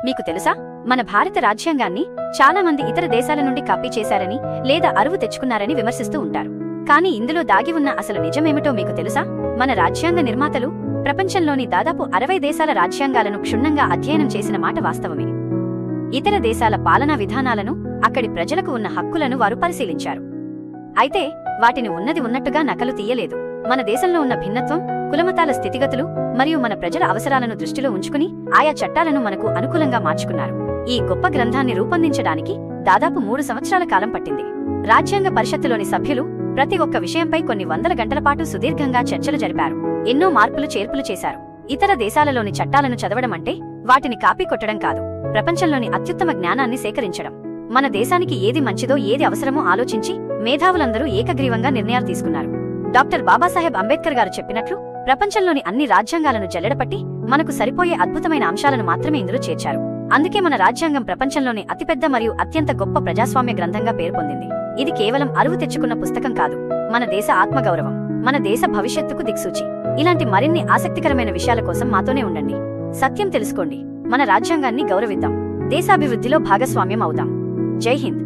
మీకు తెలుసా, మన భారత రాజ్యాంగాన్ని చాలా మంది ఇతర దేశాల నుండి కాపీ చేశారని లేదా అరువు తెచ్చుకున్నారని విమర్శిస్తూ ఉంటారు. కానీ ఇందులో దాగి ఉన్న అసలు నిజమేమిటో మీకు తెలుసా? మన రాజ్యాంగ నిర్మాతలు ప్రపంచంలోని దాదాపు 60 దేశాల రాజ్యాంగాలను క్షుణ్ణంగా అధ్యయనం చేసిన మాట వాస్తవమే. ఇతర దేశాల పాలనా విధానాలను, అక్కడి ప్రజలకు ఉన్న హక్కులను వారు పరిశీలించారు. అయితే వాటిని ఉన్నది ఉన్నట్టుగా నకలు తీయలేదు. మన దేశంలో ఉన్న భిన్నత్వం, కులమతాల స్థితిగతులు మరియు మన ప్రజల అవసరాలను దృష్టిలో ఉంచుకుని ఆయా చట్టాలను మనకు అనుకూలంగా మార్చుకున్నారు. ఈ గొప్ప గ్రంథాన్ని రూపొందించడానికి దాదాపు 3 సంవత్సరాల కాలం పట్టింది. రాజ్యాంగ పరిషత్తులోని సభ్యులు ప్రతి ఒక్క విషయంపై కొన్ని వందల గంటల పాటు సుదీర్ఘంగా చర్చలు జరిపారు. ఎన్నో మార్పులు చేర్పులు చేశారు. ఇతర దేశాలలోని చట్టాలను చదవడం అంటే వాటిని కాపీ కొట్టడం కాదు, ప్రపంచంలోని అత్యుత్తమ జ్ఞానాన్ని సేకరించడం. మన దేశానికి ఏది మంచిదో ఏది అవసరమో ఆలోచించి మేధావులందరూ ఏకగ్రీవంగా నిర్ణయాలు తీసుకున్నారు. డాక్టర్ బాబాసాహెబ్ అంబేద్కర్ గారు చెప్పినట్లు ప్రపంచంలోని అన్ని రాజ్యాంగాలను జల్లెడపట్టి మనకు సరిపోయే అద్భుతమైన అంశాలను మాత్రమే ఇందులో చేర్చారు. అందుకే మన రాజ్యాంగం ప్రపంచంలోని అతిపెద్ద మరియు అత్యంత గొప్ప ప్రజాస్వామ్య గ్రంథంగా పేరు పొందింది. ఇది కేవలం అరువు తెచ్చుకున్న పుస్తకం కాదు, మన దేశ ఆత్మగౌరవం, మన దేశ భవిష్యత్తుకు దిక్సూచి. ఇలాంటి మరిన్ని ఆసక్తికరమైన విషయాల కోసం మాతోనే ఉండండి. సత్యం తెలుసుకోండి, మన రాజ్యాంగాన్ని గౌరవిద్దాం, దేశాభివృద్ధిలో భాగస్వామ్యం అవుదాం. జై హింద్.